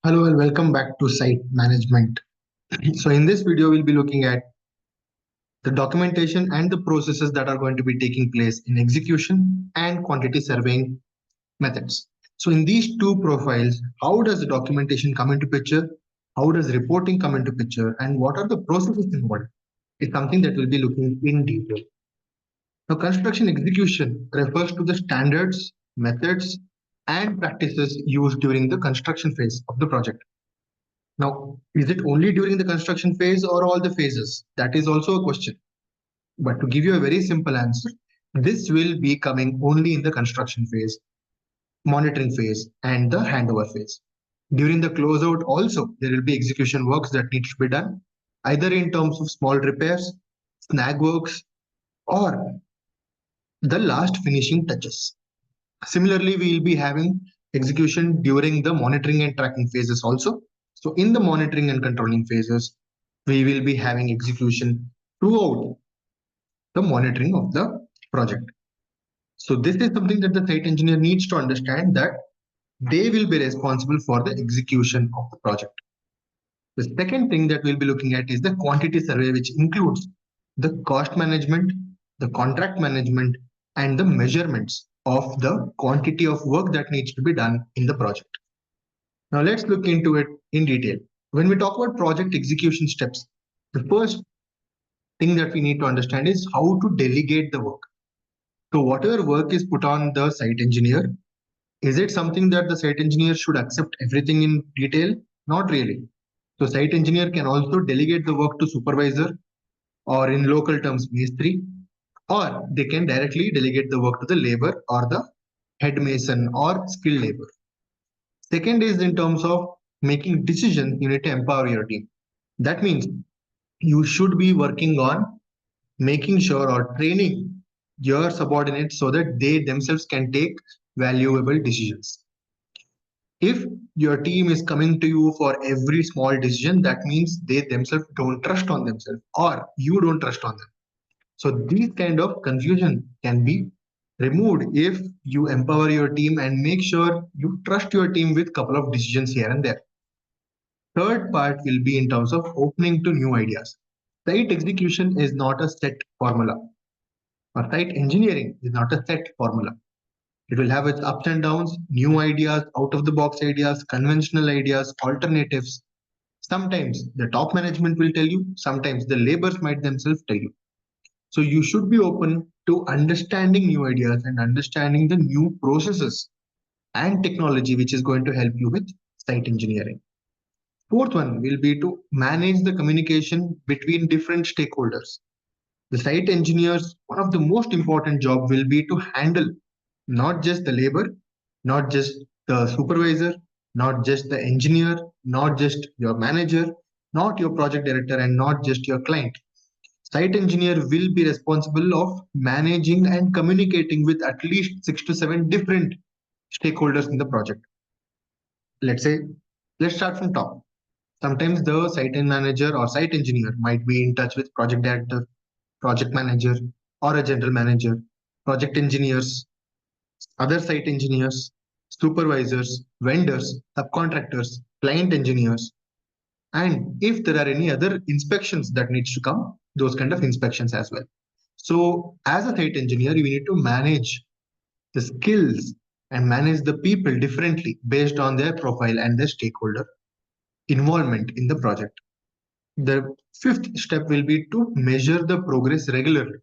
Hello and welcome back to Site Management. So in this video, we'll be looking at the documentation and the processes that are going to be taking place in execution and quantity surveying methods. So in these two profiles, how does the documentation come into picture? How does reporting come into picture? And what are the processes involved? It's something that we'll be looking in detail. Now, construction execution refers to the standards, methods, and practices used during the construction phase of the project. Now, is it only during the construction phase or all the phases? That is also a question. But to give you a very simple answer, this will be coming only in the construction phase, monitoring phase, and the handover phase. During the closeout also, there will be execution works that need to be done, either in terms of small repairs, snag works, or the last finishing touches. Similarly, we will be having execution during the monitoring and tracking phases also. So in the monitoring and controlling phases, we will be having execution throughout the monitoring of the project. So this is something that the site engineer needs to understand, that they will be responsible for the execution of the project. The second thing that we'll be looking at is the quantity survey, which includes the cost management, the contract management, and the measurements of the quantity of work that needs to be done in the project. Now let's look into it in detail. When we talk about project execution steps, the first thing that we need to understand is how to delegate the work. So whatever work is put on the site engineer, is it something that the site engineer should accept everything in detail? Not really. So site engineer can also delegate the work to supervisor, or in local terms Mestri, or they can directly delegate the work to the labor or the head mason or skilled labor. Second is in terms of making decisions, you need to empower your team. That means you should be working on making sure or training your subordinates so that they themselves can take valuable decisions. If your team is coming to you for every small decision, that means they themselves don't trust on themselves or you don't trust on them. So these kind of confusion can be removed if you empower your team and make sure you trust your team with couple of decisions here and there. Third part will be in terms of opening to new ideas. Site execution is not a set formula, or site engineering is not a set formula. It will have its ups and downs, new ideas, out of the box ideas, conventional ideas, alternatives. Sometimes the top management will tell you, sometimes the laborers might themselves tell you. So you should be open to understanding new ideas and understanding the new processes and technology which is going to help you with site engineering. Fourth one will be to manage the communication between different stakeholders. The site engineers, one of the most important job will be to handle not just the labor, not just the supervisor, not just the engineer, not just your manager, not your project director, and not just your client. Site engineer will be responsible of managing and communicating with at least 6 to 7 different stakeholders in the project. Let's say, let's start from top. Sometimes the site manager or site engineer might be in touch with project director, project manager, or a general manager, project engineers, other site engineers, supervisors, vendors, subcontractors, client engineers, and if there are any other inspections that needs to come, those kind of inspections as well. So as a site engineer, you need to manage the skills and manage the people differently based on their profile and their stakeholder involvement in the project. The fifth step will be to measure the progress regularly.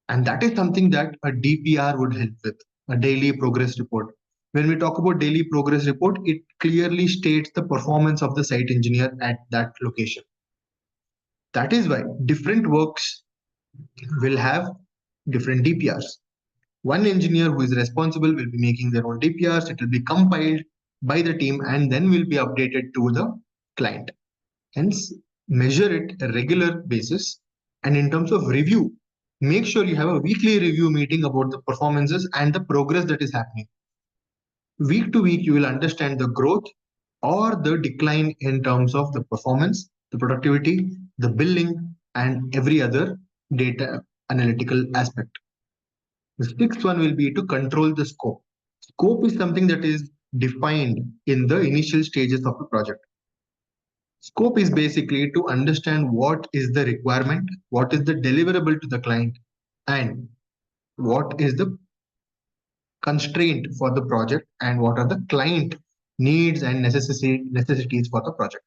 And that is something that a DPR would help with, a daily progress report. When we talk about daily progress report, it clearly states the performance of the site engineer at that location. That is why different works will have different DPRs. One engineer who is responsible will be making their own DPRs. It will be compiled by the team and then will be updated to the client. Hence, measure it a regular basis. And in terms of review, make sure you have a weekly review meeting about the performances and the progress that is happening. Week to week, you will understand the growth or the decline in terms of the performance, the productivity, the billing, and every other data analytical aspect. The sixth one will be to control the scope. Scope is something that is defined in the initial stages of the project. Scope is basically to understand what is the requirement, what is the deliverable to the client, and what is the constraint for the project, and what are the client needs and necessities for the project.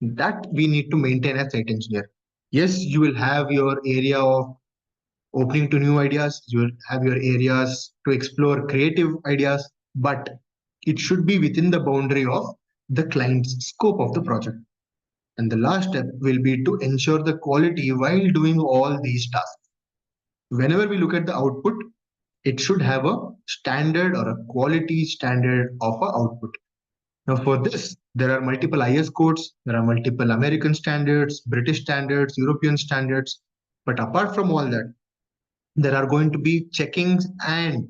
That we need to maintain as site engineer. Yes, you will have your area of opening to new ideas, you will have your areas to explore creative ideas, but it should be within the boundary of the client's scope of the project. And the last step will be to ensure the quality while doing all these tasks. Whenever we look at the output, it should have a standard or a quality standard of a output. Now for this, there are multiple IS codes, there are multiple American standards, British standards, European standards. But apart from all that, there are going to be checkings and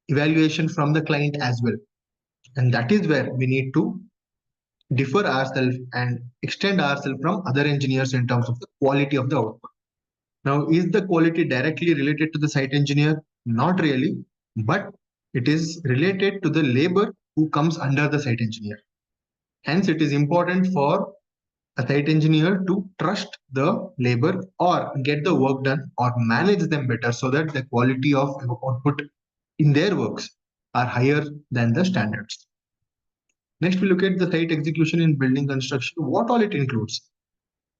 evaluation from the client as well. And that is where we need to differ ourselves and extend ourselves from other engineers in terms of the quality of the output. Now, is the quality directly related to the site engineer? Not really, but it is related to the labor who comes under the site engineer. Hence, it is important for a site engineer to trust the labor or get the work done or manage them better so that the quality of output in their works are higher than the standards. Next, we look at the site execution in building construction, what all it includes.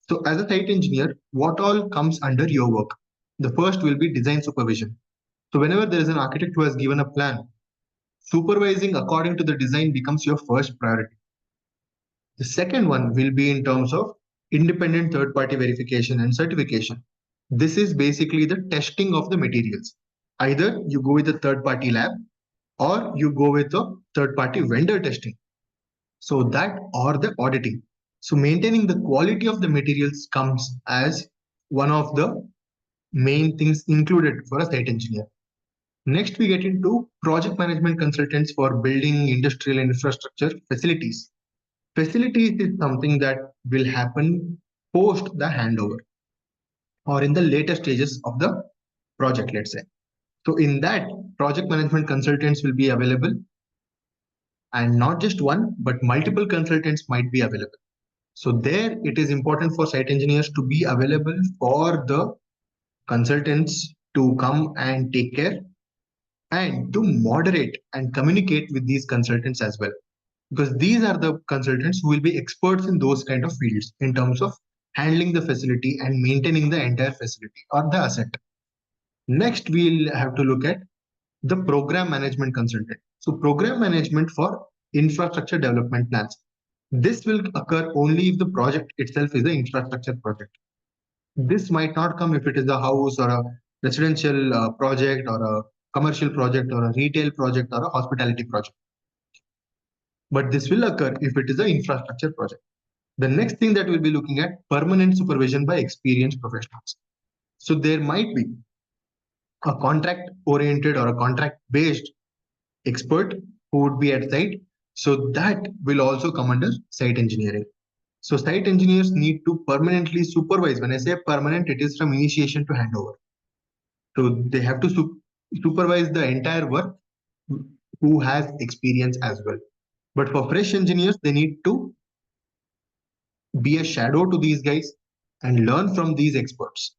So as a site engineer, what all comes under your work? The first will be design supervision. So whenever there is an architect who has given a plan, supervising according to the design becomes your first priority. The second one will be in terms of independent third-party verification and certification. This is basically the testing of the materials. Either you go with a third-party lab or you go with a third-party vendor testing. So that or the auditing. So maintaining the quality of the materials comes as one of the main things included for a site engineer. Next, we get into project management consultants for building industrial infrastructure facilities. Facilities is something that will happen post the handover or in the later stages of the project, let's say. So in that, project management consultants will be available, and not just one, but multiple consultants might be available. So there it is important for site engineers to be available for the consultants to come and take care and to moderate and communicate with these consultants as well. Because these are the consultants who will be experts in those kind of fields in terms of handling the facility and maintaining the entire facility or the asset. Next, we'll have to look at the program management consultant. So program management for infrastructure development plans. This will occur only if the project itself is an infrastructure project. This might not come if it is a house or a residential project or a commercial project or a retail project or a hospitality project. But this will occur if it is an infrastructure project. The next thing that we'll be looking at, permanent supervision by experienced professionals. So there might be a contract oriented or a contract based expert who would be at site. So that will also come under site engineering. So site engineers need to permanently supervise. When I say permanent, it is from initiation to handover. So they have to supervise the entire work who has experience as well. But for fresh engineers, they need to be a shadow to these guys and learn from these experts.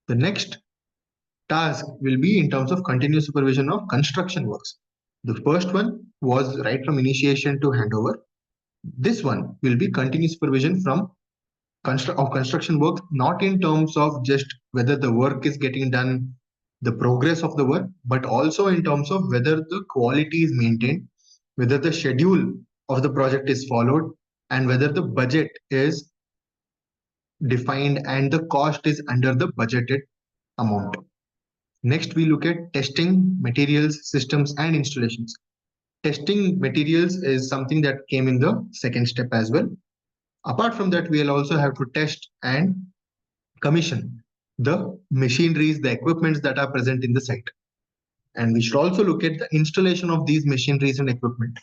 The next task will be in terms of continuous supervision of construction works. The first one was right from initiation to handover. This one will be continuous supervision from construction work, not in terms of just whether the work is getting done, the progress of the work, but also in terms of whether the quality is maintained, whether the schedule of the project is followed, and whether the budget is defined and the cost is under the budgeted amount. Next, we look at testing materials, systems, and installations. Testing materials is something that came in the second step as well. Apart from that, we'll also have to test and commission the machineries, the equipments that are present in the site. And we should also look at the installation of these machineries and equipment.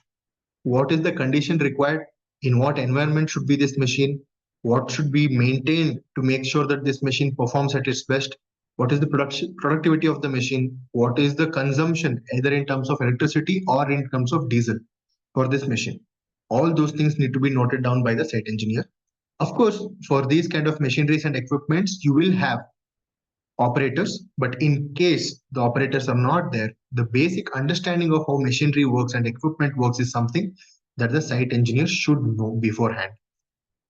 What is the condition required? In what environment should be this machine? What should be maintained to make sure that this machine performs at its best? What is the productivity of the machine? What is the consumption, either in terms of electricity or in terms of diesel? for this machine. All those things need to be noted down by the site engineer. Of course, for these kind of machineries and equipments, you will have operators, but in case the operators are not there, the basic understanding of how machinery works and equipment works is something that the site engineer should know beforehand.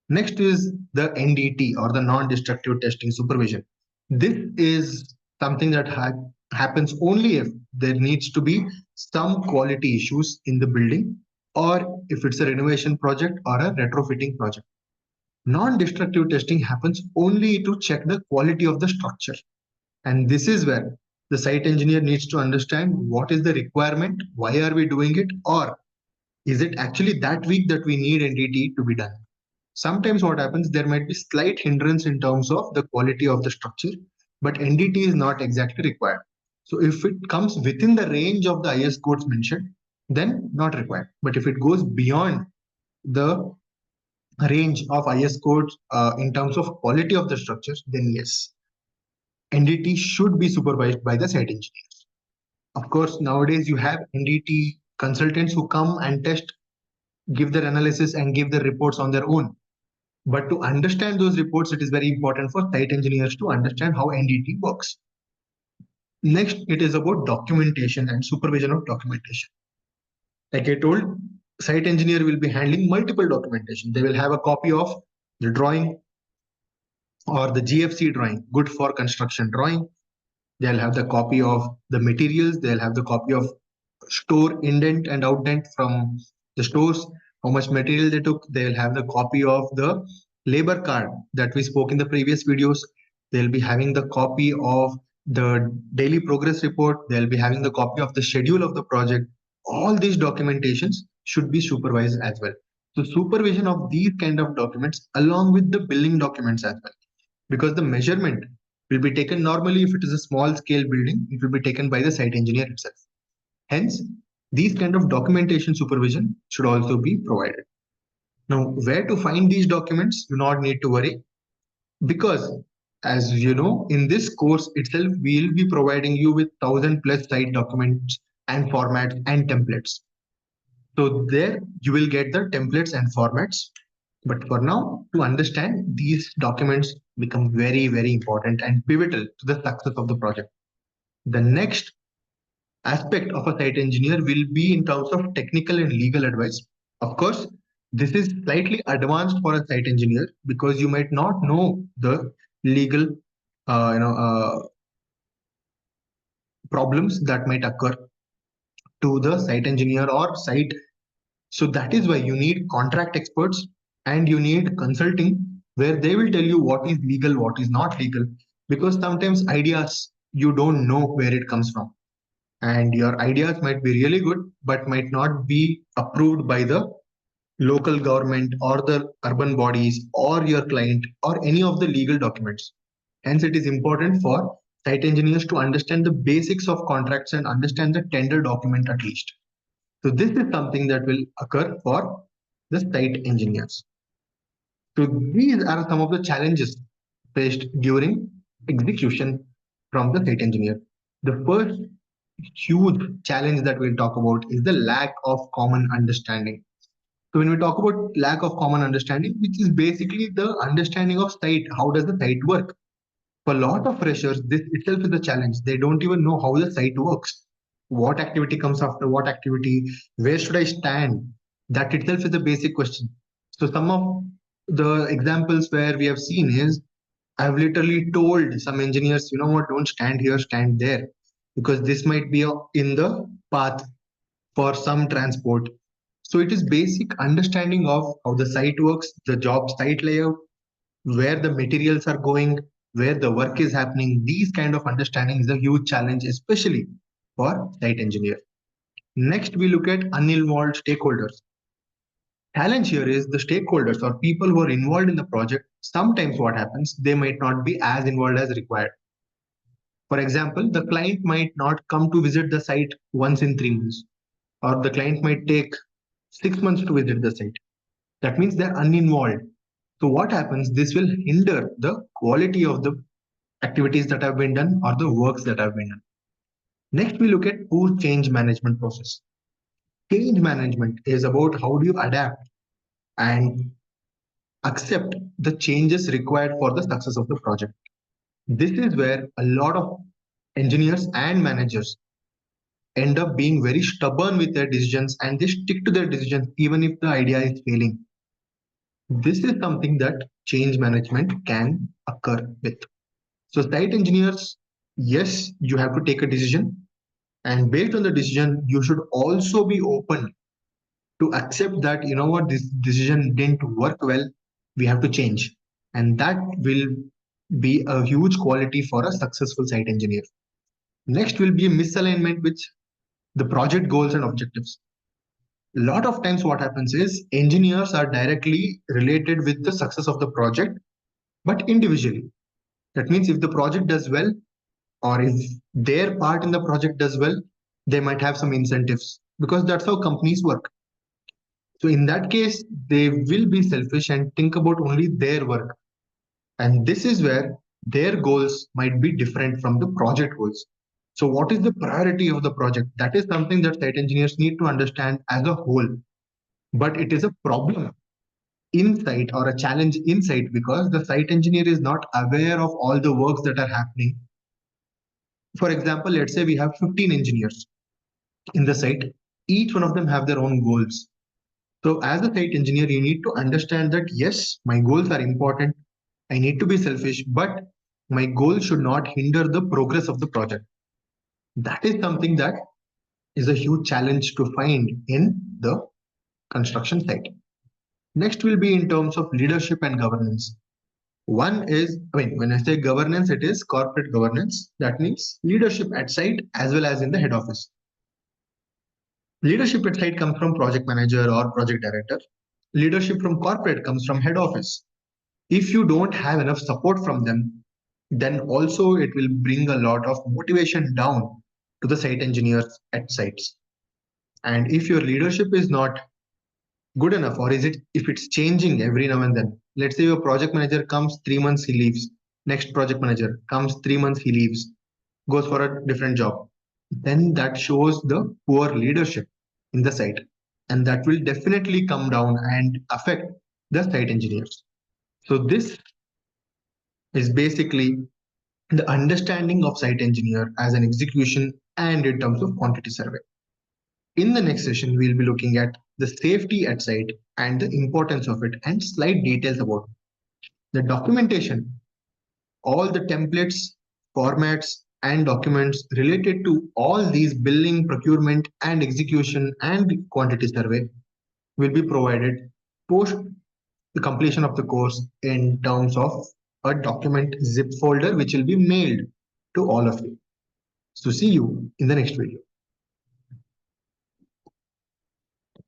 Next is the NDT, or the non-destructive testing supervision. This is something that happens only if there needs to be some quality issues in the building, or if it's a renovation project or a retrofitting project. Non-destructive testing happens only to check the quality of the structure. And this is where the site engineer needs to understand what is the requirement, why are we doing it, or is it actually that weak that we need NDT to be done. Sometimes what happens, there might be slight hindrance in terms of the quality of the structure, but NDT is not exactly required. So if it comes within the range of the IS codes mentioned, then not required. But if it goes beyond the range of IS codes in terms of quality of the structures, then yes, NDT should be supervised by the site engineers. Of course, nowadays you have NDT consultants who come and test, give their analysis and give their reports on their own. But to understand those reports, it is very important for site engineers to understand how NDT works. Next, it is about documentation and supervision of documentation. Like I told, site engineer will be handling multiple documentation. They will have a copy of the drawing or the GFC drawing, good for construction drawing. They'll have the copy of the materials. They'll have the copy of store indent and outdent from the stores, how much material they took. They'll have the copy of the labor card that we spoke in the previous videos. They'll be having the copy of the daily progress report. They'll be having the copy of the schedule of the project. All these documentations should be supervised as well. So supervision of these kind of documents along with the billing documents as well, because the measurement will be taken normally. If it is a small scale building, it will be taken by the site engineer itself. Hence, these kind of documentation supervision should also be provided. Now, where to find these documents, you not need to worry, because as you know, in this course itself, we will be providing you with 1,000+ site documents and formats and templates. So there you will get the templates and formats. But for now, to understand, these documents become very, very important and pivotal to the success of the project. The next aspect of a site engineer will be in terms of technical and legal advice. Of course, this is slightly advanced for a site engineer because you might not know the legal problems that might occur to the site engineer or site. So that is why you need contract experts and you need consulting where they will tell you what is legal, what is not legal, because sometimes ideas you don't know where it comes from. And your ideas might be really good, but might not be approved by the local government or the urban bodies or your client or any of the legal documents. Hence, it is important for site engineers to understand the basics of contracts and understand the tender document at least. So this is something that will occur for the site engineers. So these are some of the challenges faced during execution from the site engineer. The first huge challenge that we'll talk about is the lack of common understanding. So when we talk about lack of common understanding, which is basically the understanding of site, how does the site work? For a lot of freshers, this itself is a challenge. They don't even know how the site works. What activity comes after what activity? Where should I stand? That itself is a basic question. So some of the examples where we have seen is I've literally told some engineers, you know what, don't stand here, stand there, because this might be in the path for some transport. So it is basic understanding of how the site works, the job site layout, where the materials are going, where the work is happening. These kind of understanding is a huge challenge, especially for site engineer. Next, we look at uninvolved stakeholders. Challenge here is the stakeholders or people who are involved in the project. Sometimes what happens, they might not be as involved as required. For example, the client might not come to visit the site once in 3 months, or the client might take 6 months to visit the site. That means they're uninvolved. So what happens? This will hinder the quality of the activities that have been done or the works that have been done. Next, we look at poor change management process. Change management is about how do you adapt and accept the changes required for the success of the project. This is where a lot of engineers and managers end up being very stubborn with their decisions and they stick to their decisions even if the idea is failing. This is something that change management can occur with. So, site engineers, yes, you have to take a decision, and based on the decision, you should also be open to accept that, you know what, this decision didn't work well, we have to change. And that will be a huge quality for a successful site engineer. Next will be a misalignment with the project goals and objectives. A lot of times what happens is engineers are directly related with the success of the project, but individually. That means if the project does well, or if their part in the project does well, they might have some incentives because that's how companies work. So in that case, they will be selfish and think about only their work. And this is where their goals might be different from the project goals. So what is the priority of the project? That is something that site engineers need to understand as a whole. But it is a problem inside or a challenge inside because the site engineer is not aware of all the works that are happening. For example, let's say we have 15 engineers in the site. Each one of them have their own goals. So as a site engineer, you need to understand that yes, my goals are important. I need to be selfish, but my goal should not hinder the progress of the project. That is something that is a huge challenge to find in the construction site. Next will be in terms of leadership and governance. One is, when I say governance, it is corporate governance. That means leadership at site as well as in the head office. Leadership at site comes from project manager or project director. Leadership from corporate comes from head office. If you don't have enough support from them, then also it will bring a lot of motivation down to the site engineers at sites. And if your leadership is not good enough, or is it if it's changing every now and then, let's say your project manager comes 3 months, he leaves. Next project manager comes 3 months, he leaves, goes for a different job. Then that shows the poor leadership in the site. And that will definitely come down and affect the site engineers. So this is basically the understanding of site engineer as an execution and in terms of quantity survey. In the next session, we'll be looking at the safety at site and the importance of it and slight details about it. The documentation, all the templates, formats, and documents related to all these billing, procurement, and execution and quantity survey will be provided post the completion of the course in terms of a document zip folder which will be mailed to all of you. So see you in the next video.